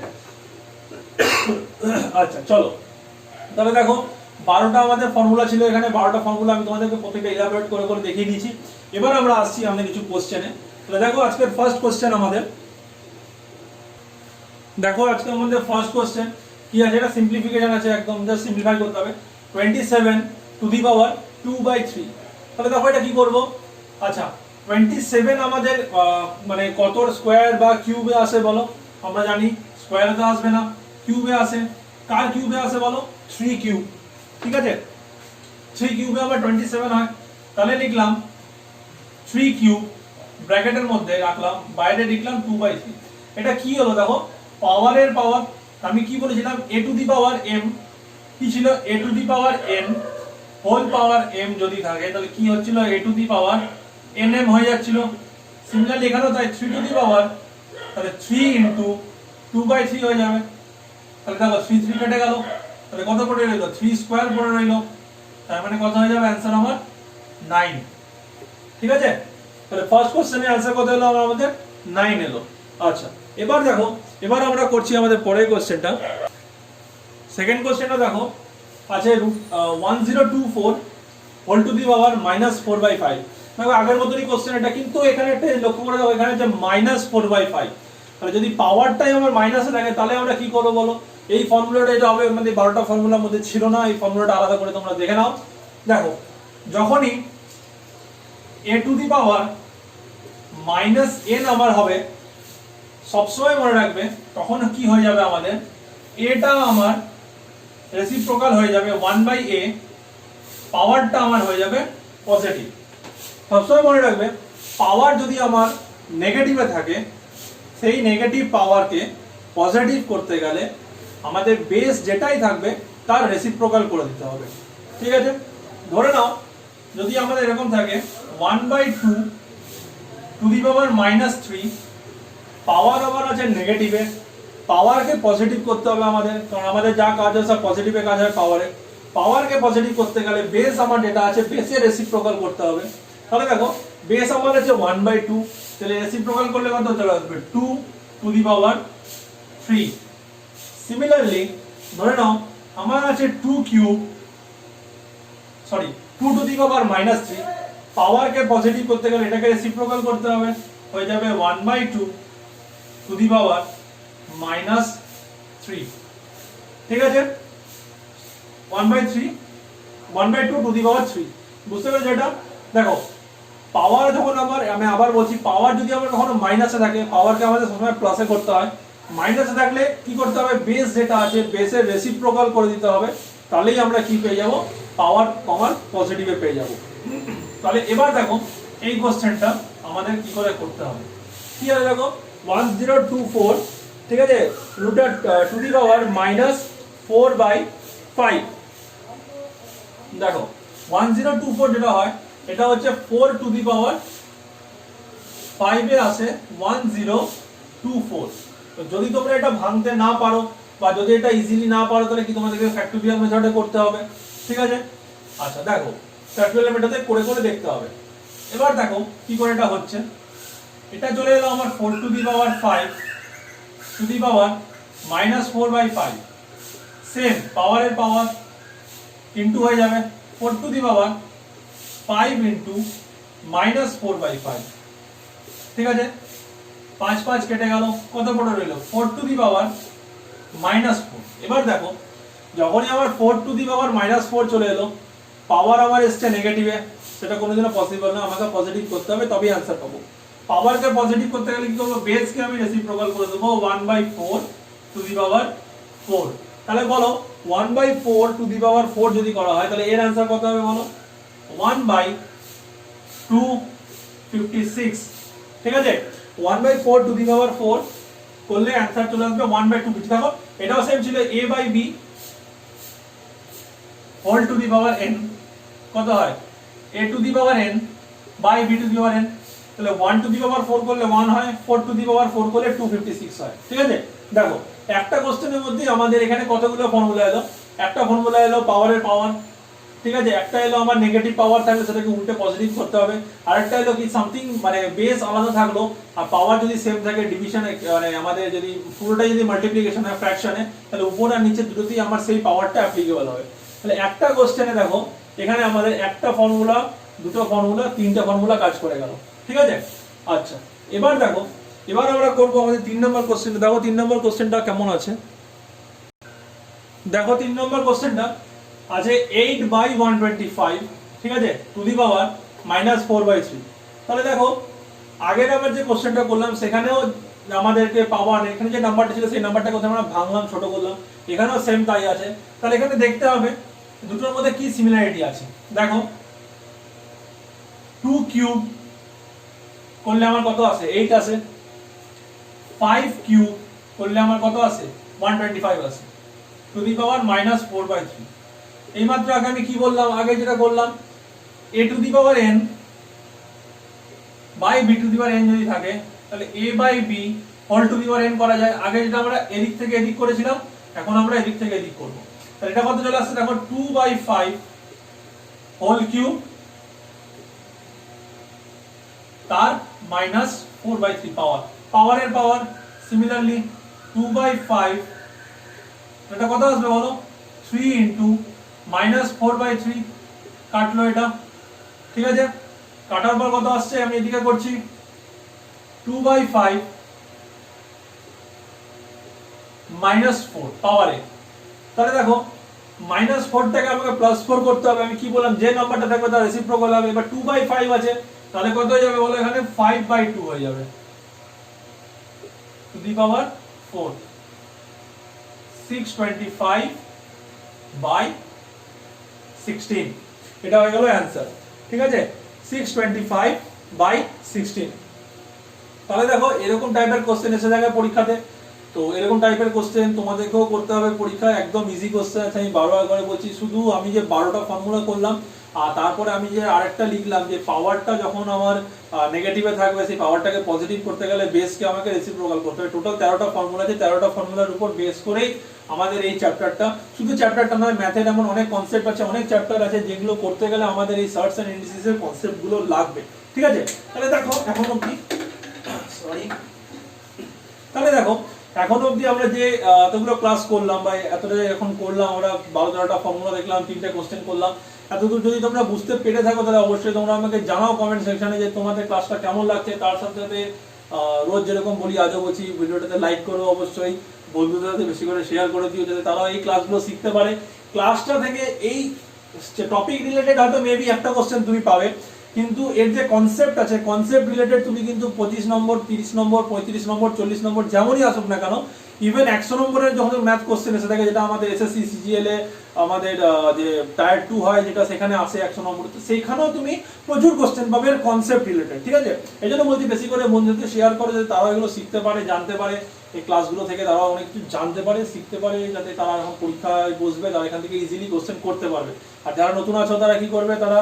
B: আচ্ছা চলো তাহলে দেখো 12টা আমাদের ফর্মুলা ছিল এখানে, 12টা ফর্মুলা আমি তোমাদেরকে প্রত্যেকটা ইলাবোরেট করে করে দেখিয়ে দিয়েছি। এবার আমরা আসছি আমাদের কিছু কোশ্চেনে। তাহলে দেখো আজকের ফার্স্ট কোশ্চেন আমাদের, দেখো আজকে আমাদের ফার্স্ট কোশ্চেন কি আছে, এটা সিম্পলিফিকেশন আছে, একদম জাস্ট সিম্পলিফাই করতে হবে। 27 টু দি পাওয়ার 2/3। তাহলে দেখো এটা কি করব, আচ্ছা 27 আমাদের মানে কত স্কয়ার বা কিউবে আসে বলো? আমরা জানি স্কয়ারে তো আসবে না, কিউবে আসে। কার কিউবে আসে বলো? 3 কিউব। ঠিক আছে, 3 কিউবে আবার 27 হয়। তাহলে লিখলাম 3 কিউব, ব্র্যাকেটের মধ্যে রাখলাম, বাইরে লিখলাম 2/3। এটা কি হলো দেখো, পাওয়ারের পাওয়ার। আমি কি বলেছিলাম, a to the power m কি ছিল, a to the power n whole power m যদি থাকে তাহলে কি হচ্ছিল, a to the power nm হয়ে যাচ্ছিল। সিমিলারলি এখানেও তাই 3 টু দি পাওয়ার, তাহলে 3 ইনটু 2/3 হয়ে যাবে। তাহলে দেখো 3 3 কেটে গেল, তাহলে কত পড়ে রইল, 3 স্কয়ার পড়ে রইল। তার মানে কত হয়ে যাবে অ্যানসার আমার 9। ঠিক আছে, তাহলে ফার্স্ট কোশ্চেনের অ্যানসার কত হলো আমাদের 9 এলো। আচ্ছা এবার দেখো, এবার আমরা করছি আমাদের পরের কোশ্চেনটা। সেকেন্ড কোশ্চেনটা দেখো আছে 1024 হোল টু দি পাওয়ার -4/5। দেখো আগের মতই কোশ্চেন এটা, কিন্তু এখানে একটা লক্ষ্য করে দাও, এখানে যে -4/5। তাহলে যদি পাওয়ারটাই আমার মাইনাসে থাকে তাহলে আমরা কি করব বলো? এই ফর্মুলাটা এটা হবে মানে 12টা ফর্মুলার মধ্যে ছিল না, এই ফর্মুলাটা আলাদা করে তোমরা দেখে নাও। দেখো যখনই a to the power -n আমার হবে, সবসময় মনে রাখবে তখন কি হয়ে যাবে আমাদের, এটা আমার রেসিপ্রোকাল হয়ে যাবে 1/a, পাওয়ারটা আমার হয়ে যাবে পজিটিভ। সবসময় মনে রাখবে পাওয়ার যদি আমার নেগেটিভে থাকে সেই নেগেটিভ পাওয়ারকে পজিটিভ করতে গেলে আমাদের বেস যেটাই থাকবে তার রেসিপ্রোকাল করে দিতে হবে। ঠিক আছে, ধরে নাও যদি আমাদের এরকম থাকে 1/2 টু দি পাওয়ার -3, পাওয়ার আবার আছে নেগেটিভে, পাওয়ারকে পজিটিভ করতে হবে আমাদের, কারণ আমাদের যা কাজ হয় সব পজিটিভে কাজ হয় পাওয়ারে। পাওয়ারকে পজিটিভ করতে গেলে বেস আমার যেটা আছে বেসের রেসিপ্রোকাল করতে হবে। তাহলে দেখো বেস আমার আছে 1/2, তাহলে রেসিপ্রোকাল করলে কত চলে আসবে 2 টু দি পাওয়ার 3। সিমিলারলি ধরে নাও আমার আছে 2 টু দি পাওয়ার -3, পাওয়ারকে পজিটিভ করতে গেলে এটাকে রেসিপ্রোকাল করতে হবে, হয়ে যাবে 1/2 টু দি পাওয়ার -3। ঠিক আছে, 1/2 টু দি পাওয়ার 3, বুঝতে পেরেছো এটা? দেখো পাওয়ার যখন আমি আবার বলছি, পাওয়ার যদি আমার কখনো মাইনাসে থাকে, পাওয়ারকে আমাদের সবসময় প্লাসে করতে হয়। মাইনাসে থাকলে কি করতে হবে, বেস যেটা আছে বেসের রেসিপ্রোকাল করে দিতে হবে, তাহলেই আমরা কি পেয়ে যাব, পাওয়ার কমার পজিটিভে পেয়ে যাব। তাহলে এবার দেখো এই কোশ্চেনটা আমাদের কি করে করতে হবে। কি আছে দেখো 1024, ঠিক আছে, রুট টু দি পাওয়ার -4/5। দেখো 1024 যেটা হয় এটা হচ্ছে 4 টু দি পাওয়ার 5 এর আসে 1024। তো যদি তোমরা এটা ভাঙতে না পারো বা যদি এটা ইজিলি না পারো তাহলে কি তোমাদেরকে ফ্যাক্টোরিয়াল মেথডে করতে হবে। ঠিক আছে, আচ্ছা দেখো ফ্যাক্টোরিয়াল মেথডে করে করে দেখতে হবে। এবার দেখো কি করে এটা হচ্ছে, এটা চলে এলো আমার 4 two the power 5 to the power -4/5, same পাওয়ারের পাওয়ার ইনটু হয়ে যাবে 4 টু দি পাওয়ার 5 ইনটু -4/5। ঠিক আছে, 5 5 কেটে গেল, কত পড়ে রইল 4 টু দি পাওয়ার -4। এবার দেখো যখনই আমার 4 টু দি পাওয়ার -4 চলে এলো, পাওয়ার আমার এসছে নেগেটিভে, সেটা কোনোদিনও পসিবল না, আমাকে পজিটিভ করতে হবে তবেই आंसर পাবো। পাওয়ারকে পজিটিভ করতে গেলে কি করব, বেসকে আমি রেসিপ্রোকাল করে দেব 1/4 টু দি পাওয়ার 4। তাহলে বলো 1/4 টু দি পাওয়ার 4 যদি করা হয় তাহলে এর आंसर কত হবে বলো, 1/256। ঠিক আছে, 1/4 টু দি পাওয়ার 4 করলে आंसर চলে আসবে 1/2। দেখো এটাও সেম ছিল a/b whole to the power n, কত হয় a to the power n by b to the power n। তাহলে 1 টু দি পাওয়ার 4 করলে 1 হয়, 4 টু দি পাওয়ার 4 করলে 256 হয়। ঠিক আছে, দেখো একটা কোশ্চেনের মধ্যে আমাদের এখানে কতগুলো ফর্মুলা এলো, একটা ফর্মুলা এলো পাওয়ারের পাওয়ার, ঠিক আছে, একটা এলো আমার নেগেটিভ পাওয়ার থাকলে সেটাকে উল্টে পজিটিভ করতে হবে, আরেকটা এলো কি সামথিং মানে বেস আলাদা থাকলো আর পাওয়ার যদি সেম থাকে ডিভিশনে, মানে আমাদের যদি পুরোটাই যদি মাল্টিপ্লিকেশন হয় ফ্র্যাকশনে, তাহলে উপর আর নিচে দুটোতেই আমার সেই পাওয়ারটা অ্যাপ্লিকেবল হবে। তাহলে একটা কোশ্চেনে দেখো এখানে আমাদের একটা ফর্মুলা, দুটো ফর্মুলা, তিনটা ফর্মুলা কাজ করে গেল। ঠিক আছে, আচ্ছা এবার দেখো, এবার আমরা করব আমাদের 3 নম্বর কোশ্চেনটা। দেখো 3 নম্বর কোশ্চেনটা কেমন আছে, দেখো 3 নম্বর কোশ্চেনটা আছে 8/125, ঠিক আছে, টু দি পাওয়ার -4/3। তাহলে দেখো আগের আমরা যে কোশ্চেনটা করলাম সেখানেও আমাদেরকে পাওয়ার, এখানে যে নাম্বারটা ছিল সেই নাম্বারটাকে আমরা ভাঙলাম, ছোট করলাম, এখানেও সেম তাই আছে। তাহলে এখানে দেখতে হবে দুটোর মধ্যে কি সিমিলারিটি আছে। দেখো 2 কিউব করলে আমার কত আসে, 8 আসে, 5 কিউব করলে আমার কত আসে, 125 আসে, টু দি পাওয়ার -4/3। এইমাত্র আগে আমি কি বললাম, আগে যেটা করলাম a to the power n by b to the power n যদি থাকে তাহলে a by b whole to the power n করা যায়। আগে যেটা আমরা এদিক থেকে এদিক করেছিলাম, এখন আমরা এদিক থেকে এদিক করব। তাহলে এটা কত চলে আসছে দেখো 2/5 হোল কিউব তার -4/3 পাওয়ার, পাওয়ারের পাওয়ার সিমিলারলি 2/5, এটা কত আসবে বলো, 3 ইনটু -4/3, কাটলো এটা। ঠিক আছে, কাটার পর কত আসছে, আমি এদিকে করছি 2/5 -4 পাওয়ারে। তাহলে দেখো -4টাকে আমাকে +4 করতে হবে। আমি কি বললাম, যে নাম্বারটা থাকবে তার রেসিপ্রোকাল হবে। এবার 2/5 আছে, তাহলে কত হয়ে যাবে বলো, এখানে 5/2 হয়ে যাবে টু দি পাওয়ার 4, 625/16। এটা হয়ে গেল आंसर। ঠিক আছে, 625/16। তাহলে দেখো এরকম টাইপের কোশ্চেন এসে যাবে পরীক্ষাতে। তো এরকম টাইপের কোশ্চেন তোমাদেরকেও করতে হবে পরীক্ষায়, একদম ইজি কোশ্চেন আছে। আমি 12বার করে বলছি, শুধু আমি যে 12টা ফর্মুলা করলাম আর তারপরে আমি যে আরেকটা লিখলাম যে পাওয়ারটা যখন আমার নেগেটিভে থাকবে সেই পাওয়ারটাকে পজিটিভ করতে গেলে বেসকে আমাকে রেসিপ্রোকাল করতে হবে। টোটাল 13টা ফর্মুলা আছে, 13টা ফর্মুলার উপর বেস করেই আমাদের এই চ্যাপ্টারটা, শুধু চ্যাপ্টারটা নয়, ম্যাথের এমন অনেক কনসেপ্ট আছে, অনেক চ্যাপ্টার আছে যেগুলো করতে গেলে আমাদের এই সার্চ এন্ড ইন্ডিসিসের কনসেপ্টগুলো লাগবে। ঠিক আছে, তাহলে দেখো এখন অবধি তাহলে দেখো এখন অবধি আমরা যে এতগুলো ক্লাস করলাম বা এতটা এখন করলাম, আমরা 12-13টা ফর্মুলা দেখলাম, 3টে কোশ্চেন করলাম। এতদূর যদি তোমরা বুঝতে পেরে থাকো তাহলে অবশ্যই তোমরা আমাকে জানাও কমেন্ট সেকশনে যে তোমাদের ক্লাসটা কেমন লাগছে। তার সাথে সাথে রোজ যেরকম বলি আজও বলছি, ভিডিওটাতে লাইক করো, অবশ্যই বন্ধুদের সাথে বেশি করে শেয়ার করে দিও যাতে তারাও এই ক্লাসগুলো শিখতে পারে। ক্লাসটা থেকে এই টপিক রিলেটেড হয়তো মেবি একটা কোশ্চেন তুমি পাবে, কিন্তু এর যে কনসেপ্ট আছে, কনসেপ্ট রিলেটেড তুমি কিন্তু 25 নম্বর, 30 নম্বর, 35 নম্বর, 40 নম্বর যেমনই আসুক না কেন, ইভেন 100 নম্বরের যখন ম্যাথ কোশ্চেন এসে থাকে, যেটা আমাদের এসএসসি সিজিএল এ আমাদের যে টায়ার 2 হয়, যেটা সেখানে আসে 100 নম্বর, তো সেখানেও তুমি প্রচুর কোশ্চেন পাবে কনসেপ্ট রিলেটেড। ঠিক আছে, এই জন্য বলছি বেশি করে বন্ধুদের শেয়ার করো যাতে তারা এগুলো শিখতে পারে, জানতে পারে। এই ক্লাসগুলো থেকে তারা অনেক কিছু জানতে পারে, শিখতে পারে, যাতে তারা যখন পরীক্ষায় বসবে তারা এখান থেকে ইজিলি কোশ্চেন করতে পারবে। আর যারা নতুন আছো তারা কি করবে, তারা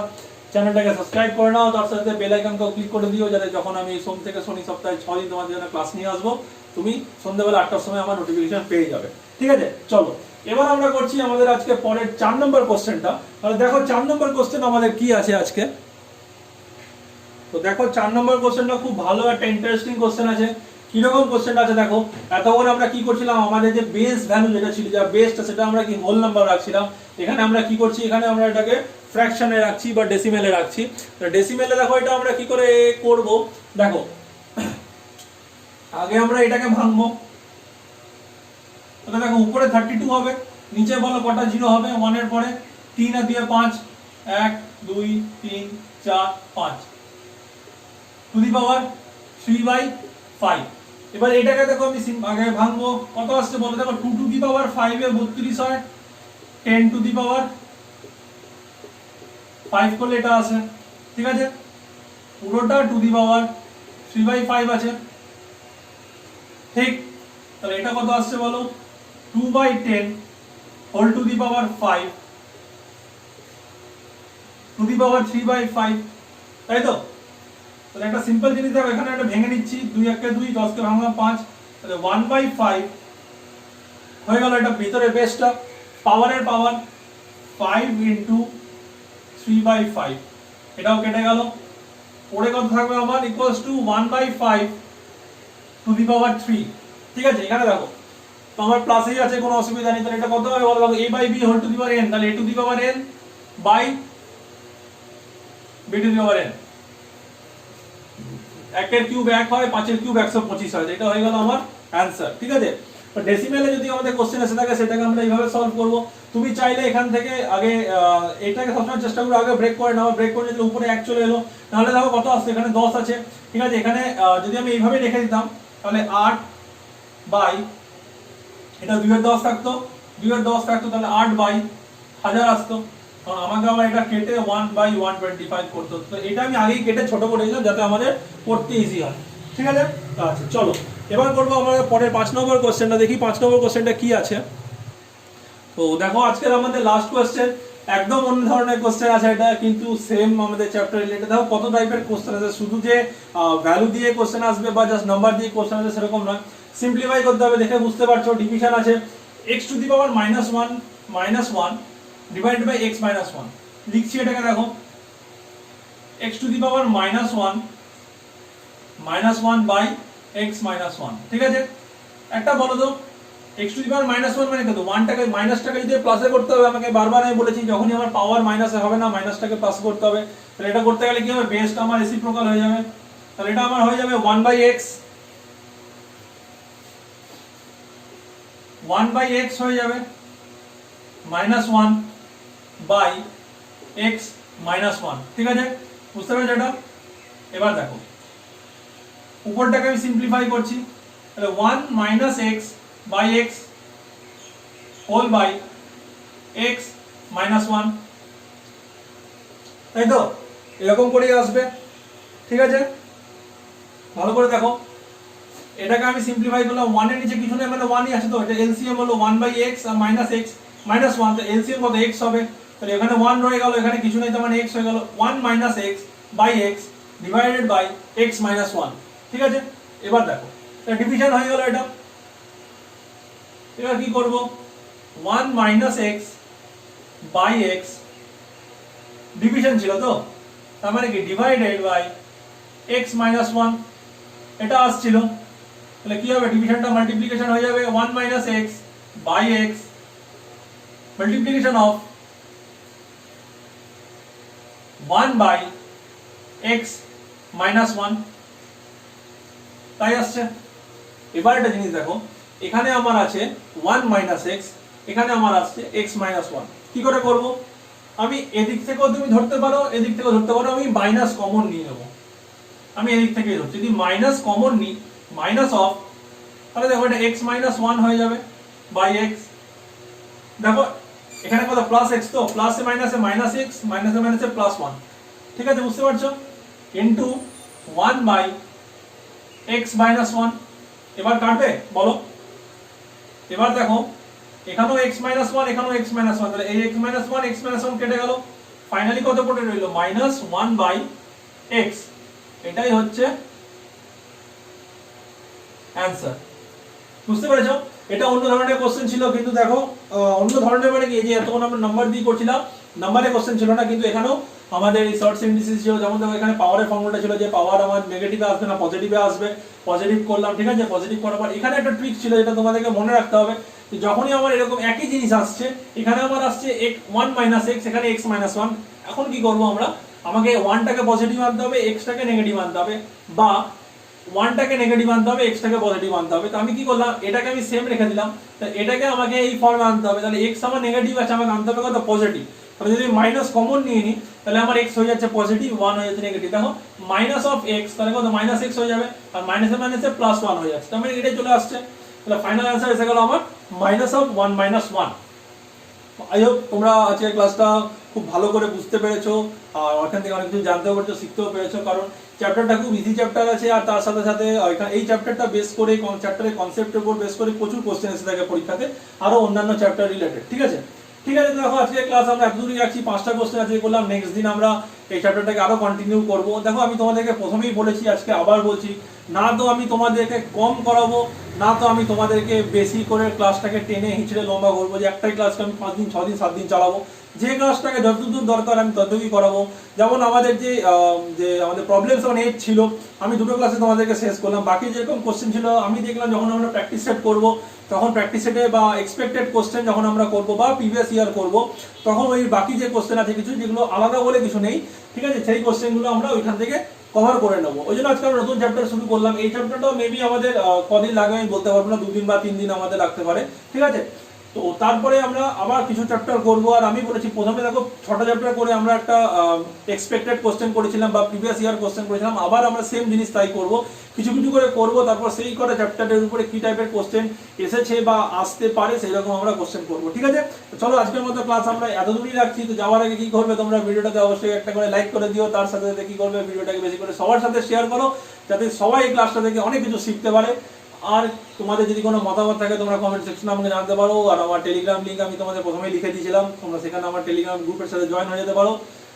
B: চ্যানেলটাকে সাবস্ক্রাইব করে নাও, তার সাথে বেল আইকনটাও ক্লিক করে দিও, যাতে যখন আমি সোম থেকে শনি সপ্তাহে 6 দিন তোমাদের জন্য ক্লাস নিয়ে আসবো, তুমি সন্ধ্যাবেলা 8টার সময় আমার নোটিফিকেশন পেয়ে যাবে। ঠিক আছে, চলো এবার আমরা করছি আমাদের আজকে পরের 4 নম্বর কোশ্চেনটা। তাহলে দেখো 4 নম্বর কোশ্চেন আমাদের কি আছে আজকে। তো দেখো 4 নম্বর কোশ্চেনটা খুব ভালো একটা ইন্টারেস্টিং কোশ্চেন আছে। কিরকম কোশ্চেনটা আছে দেখো, এতক্ষণ আমরা কি করছিলাম, আমাদের যে বেস ভ্যালু যেটা ছিল, যা বেসটা, সেটা আমরা কি হোল নাম্বার রাখছিলাম। এখানে আমরা কি করছি, এখানে আমরা এটাকে ফ্র্যাকশনে রাখছি বা ডেসিমেলে রাখছি। তো ডেসিমেলে দেখো এটা আমরা কি করে করব, দেখো আগে আমরা এটাকে ভাঙবো। তাহলে দেখো উপরে 32 হবে, নিচে বলো কটা জিরো হবে 1 এর পরে, 3 আর 2 5, 1 2 3 4 5 টু দি পাওয়ার 3/5। এবার এটাকে দেখো আমি আগে ভাঙবো, কত আসছে বলো, দেখো 2 টু দি পাওয়ার 5 এ 32 হয়, 10 টু দি পাওয়ার 5 করলে এটা আসে। ঠিক আছে, পুরোটা টু দি পাওয়ার 3/5 আছে। ঠিক, তাহলে এটা কত আসছে বলো, 2/10 whole to the power 5 to the power 3/5, তাই তো? তাহলে একটা সিম্পল জিনিস দেখো, এখানে একটা ভেঙে নিচ্ছি, 2 1 2, 10 কে ভাঙলাম 5, তাহলে 1/5 হয়ে গেল। এটা ভিতরে বেসটা, পাওয়ারের পাওয়ার 5 ইনটু 3/5, এটাও কেটে গেল। পরে কত থাকবে আমার, ইকুয়ালস টু 1/5 টু দি পাওয়ার 3। ঠিক আছে, এখানে দেখো তো আমার প্লাসেই আছে, কোনো অসুবিধা নেই। তাহলে এটা কত হবে বলো, a by b whole to the power n, তাহলে a to the power n by b to the power n। 1 এর কিউব 1 হয়, 5 এর কিউব 125 হয়, এটা হয়ে গেল আমার অ্যানসার। ঠিক আছে, তো ডেসিমেলে যদি আমাদের কোশ্চেন এসে থাকে সেটাকে আমরা এইভাবে সলভ করব। তুমি চাইলে এখান থেকে আগে এটাকে সবসময় চেষ্টা করো আগে ব্রেক করে নাও, ব্রেক করে নিলে উপরে 1 চলে এলো, তাহলে দেখো কত আসছে, এখানে 10 আছে। ঠিক আছে, এখানে যদি আমি এইভাবে রেখে দিতাম তাহলে 8 বাই, এটা 2 এর 10 থাকতো, 2 এর 10 থাকতো, তাহলে 8 বাই 1000 আসতো। কারণ আমাকে আবার এটা কেটে 1/125 করতে হতো, তো এটা আমি আগেই কেটে ছোট করে দিলাম যাতে আমাদের করতে ইজি হয়। ঠিক আছে, আচ্ছা চলো এবার করবো আমরা পরের 5 নম্বর কোশ্চেনটা। দেখি 5 নম্বর কোশ্চেনটা কি আছে। তো দেখো আজকের আমাদের লাস্ট কোশ্চেন, একদম অন্য ধরনের কোশ্চেন আছে এটা, কিন্তু সেম আমাদের চ্যাপ্টার রিলেটেড। দেখো কত টাইপের কোশ্চেন আছে, শুধু যে ভ্যালু দিয়ে কোশ্চেন আসবে বা জাস্ট নাম্বার দিয়ে কোশ্চেন আসবে সেরকম নয়, সিম্পলিফাই করতে হবে। দেখে বুঝতে পারছো, ডিভিশন আছে, x to the power -1 divided by x - 1 লিখছি এটাকে। দেখো x to the power -1 by x - 1। ঠিক আছে, একটা বলো তো, x টু দি পাওয়ার -1 মানে কত, 1টাকে মাইনাসটাকে যদি প্লাসে করতে হবে, আমাকে বারবার আমি বলেছি যখনই আমার পাওয়ার মাইনাসে হবে না, মাইনাসটাকে প্লাস করতে হবে। তাহলে এটা করতে গেলে কি হবে, বেসটা আমার রেসিপ্রোকাল হয়ে যাবে। তাহলে এটা আমার হয়ে যাবে 1/x হয়ে যাবে -1 বাই x - 1। ঠিক আছে, বুঝতে পেরেছো এটা? এবার দেখো উপরটাকে আমি সিম্পলিফাই করছি, তাহলে 1 - x by x whole by x - 1, তাই তো? এরকম করেই আসবে। ঠিক আছে, ভালো করে দেখো, এটাকে আমি সিম্পলিফাই করলাম 1 এর নিচে কিছু নেই মানে 1ই আছে, তো এটা এলসিএম হলো 1/x আর -x -1, তো এলসিএম কত x হবে, তাহলে এখানে 1 রয়ে গেল, এখানে কিছু নেই, তার মানে x হয়ে গেল 1 - x/x ডিভাইডেড বাই x - 1। ঠিক আছে, এবার দেখো এটা ডিভিশন হয়ে গেল। এটা এবার কি করব, 1 - x/x ডিভিশন ছিল, তো তার মানে কি ডিভাইডেড বাই x - 1 এটা আসছিল, তাহলে কি হবে ডিভিশনটা মাল্টিপ্লিকেশন হয়ে যাবে 1 - x/x মাল্টিপ্লিকেশন অফ 1/x - 1, তাই আসছে। এবার একটা জিনিস দেখো, এখানে আমার আছে 1 - x, এখানে আমার আসছে x - 1। কি করে করব, আমি এদিক থেকেও তুমি ধরতে পারো, এদিক থেকেও ধরতে পারো, আমি মাইনাস কমন নিয়ে নেব, আমি এদিক থেকেই ধরছি। যদি মাইনাস কমন নিই, মাইনাস অফ, তাহলে দেখো এটা x - 1 হয়ে যাবে বাই x। দেখো এখানে কত প্লাস x, তো প্লাসে মাইনাসে -x, মাইনাসে মাইনাসে +1। ঠিক আছে, বুঝতে পারছো, ইনটু 1/x - 1। এবার কাটবে বলো, এবার দেখো এখানেও x - 1, এখানেও x - 1, তাহলে এই x - 1 x - 1 কেটে গেল, ফাইনালি কত পড়ে রইল -1/x। এটাই হচ্ছে অ্যানসার। বুঝতে পেরেছো, এটা অন্য ধরনের কোশ্চেন ছিল, কিন্তু দেখো অন্য ধরনের মানে কি, এই যে এতক্ষণ আমরা নাম্বার দিয়ে করছিলাম, নাম্বারে কোশ্চেন ছিল না, কিন্তু এখানেও আমাদের এই শর্ট সিনথেসিস ছিল। যেমন দেখো এখানে পাওয়ারের ফর্মুলাটা ছিল যে পাওয়ার আমার নেগেটিভে আসবে না পজিটিভে আসবে, পজিটিভ করলাম, ঠিক আছে, পজিটিভ করার পর এখানে একটা ট্রিক ছিল যেটা তোমাদেরকে মনে রাখতে হবে, যে যখনই আমার এরকম একই জিনিস আসছে, এখানে আমার আসছে 1 - x, এখানে x - 1, এখন কি করব আমরা, আমাকে 1টাকে পজিটিভ আনতে হবে, xটাকে নেগেটিভ আনতে হবে, বা 1টাকে নেগেটিভ আনতে হবে, xটাকে পজিটিভ আনতে হবে। তো আমি কি করলাম, এটাকে আমি সেম রেখে দিলাম, তো এটাকে আমাকে এই ফর্মে আনতে হবে, তাহলে x আমার নেগেটিভ আছে, আমাকে আনতে হবে কত পজিটিভ। তাহলে যদি মাইনাস কমন নিয়ে নিই, তাহলে আমার x হয়ে যাচ্ছে পজিটিভ, 1 হয়ে যাচ্ছে নেগেটিভ। দেখো মাইনাস অফ x, তাহলে কত -x হয়ে যাবে, আর মাইনাসে মাইনাসে +1 হয়ে যাচ্ছে, তার মানে এটাই চলে আসছে। তাহলে ফাইনাল অ্যানসার এসে গেল আমার -1 - 1। আই হোপ তোমরা আজকের ক্লাসটা খুব ভালো করে বুঝতে পেরেছো, আর ওখান থেকে অনেক কিছু জানতেও পেরেছো, শিখতেও পেরেছো, কারণ চ্যাপ্টারটা খুব ইজি চ্যাপ্টার আছে, আর তার সাথে সাথে এই চ্যাপ্টারটা বেস করে, চ্যাপ্টারের কনসেপ্টের উপর বেস করে প্রচুর কোশ্চেন এসে থাকে পরীক্ষাতে, আরো অন্যান্য চ্যাপ্টার রিলেটেড। ঠিক আছে, ঠিক আছে, দেখো আজকে ক্লাস আমরা এতদূরই রাখছি, 5টা কোশ্চেন আজকে করলাম, নেক্সট দিন আমরা এই চ্যাপ্টারটাকে আরো কন্টিনিউ করব। দেখো আমি তোমাদেরকে প্রথমেই বলেছি, আজকে আবার বলছি, না তো আমি তোমাদেরকে কম করাবো, না তো আমি তোমাদেরকে বেশি করে ক্লাসটাকে টেনে হিঁচড়ে লম্বা করবো, যে একটাই ক্লাসকে আমি 5 দিন 6 দিন 7 দিন চালাবো। যে ক্লাসটাকে যতদূর দরকার আমি ততটুকুই করাবো। যেমন আমাদের যে আমাদের প্রবলেমস অন এজ ছিল, আমি 2টো ক্লাসে তোমাদেরকে শেষ করলাম। বাকি যেরকম কোশ্চেন ছিল আমি দেখলাম যখন আমরা প্র্যাকটিস সেট করবো, তখন প্র্যাকটিস সেটে বা এক্সপেক্টেড কোশ্চেন যখন আমরা করবো বা প্রিভিয়াস ইয়ার করবো, তখন ওই বাকি যে কোশ্চেন আছে কিছু, যেগুলো আলাদা বলে কিছু নেই, ঠিক আছে, সেই কোশ্চেনগুলো আমরা ওইখান থেকে কভার করে নেবো। ওই জন্য আজকে আমরা নতুন চ্যাপ্টার শুরু করলাম। এই চ্যাপ্টারটাও মেবি আমাদের কদিন লাগে আমি বলতে পারবো না, 2 দিন বা 3 দিন আমাদের লাগতে পারে। ঠিক আছে, তো তারপরে আমরা আবার কিছু চ্যাপ্টার করবো। আর আমি বলেছি প্রথমে দেখো 6টা চ্যাপ্টার করে আমরা একটা এক্সপেক্টেড কোশ্চেন করেছিলাম বা প্রিভিয়াস ইয়ার কোশ্চেন করেছিলাম, আবার আমরা সেম জিনিস তাই করবো, কিছু কিছু করে করবো। তারপর সেই কটা চ্যাপ্টারের উপরে কি টাইপের কোশ্চেন এসেছে বা আসতে পারে সেই রকম আমরা কোশ্চেন করবো। ঠিক আছে, চলো আজকের মতো ক্লাস আমরা এতদূরই রাখছি। তো যাওয়ার আগে কি করবে, তোমরা ভিডিওটাতে অবশ্যই একটা করে লাইক করে দিও, তার সাথে সাথে কি করবে, ভিডিওটাকে বেশি করে সবার সাথে শেয়ার করো, যাতে সবাই এই ক্লাসটা থেকে অনেক কিছু শিখতে পারে। আর তোমাদের যদি কোনো মতামত থাকে তোমরা কমেন্ট সেকশনে আমাকে জানাতে পারো। আর আমার টেলিগ্রাম লিংক আমি তোমাদের প্রথমেই লিখে দিয়েছিলাম, তোমরা সেখানে আমার টেলিগ্রাম গ্রুপের সাথে জয়েন হয়ে যেতে পারো।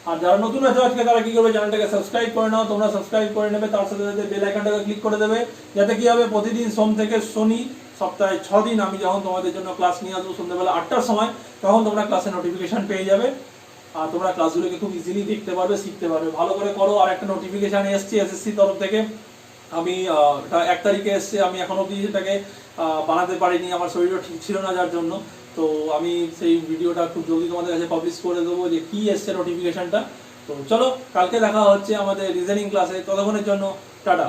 B: আর যারা নতুন আছে আজকে তারা কি করবে, চ্যানেলটাকে সাবস্ক্রাইব করে নাও, তোমরা সাবস্ক্রাইব করে নেবে, তার সাথে সাথে বেল আইকনটাকে ক্লিক করে দেবে, যাতে কি হবে প্রতিদিন সোম থেকে শনি সপ্তাহে 6 দিন আমি যখন তোমাদের জন্য ক্লাস নিয়ে আসবো সন্ধ্যাবেলা 8টার সময়, তখন তোমরা ক্লাসের নোটিফিকেশন পেয়ে যাবে। আর তোমরা ক্লাসগুলোকে খুব ইজিলি দেখতে পারবে, শিখতে পারবে, ভালো করে করো। আর একটা নোটিফিকেশন এসছে এসএসসি তরফ থেকে, আমি এটা 1 তারিখে এসছে, আমি এখনো অবধি সেটাকে বানাতে পারিনি, আমার শরীরও ঠিক ছিল না যার জন্য। তো আমি সেই ভিডিওটা খুব জলদি তোমাদের কাছে পাবলিশ করে দেবো যে কি এসছে নোটিফিকেশনটা। তো চলো কালকে দেখা হচ্ছে আমাদের রিজনিং ক্লাসে, ততক্ষণের জন্য টাটা।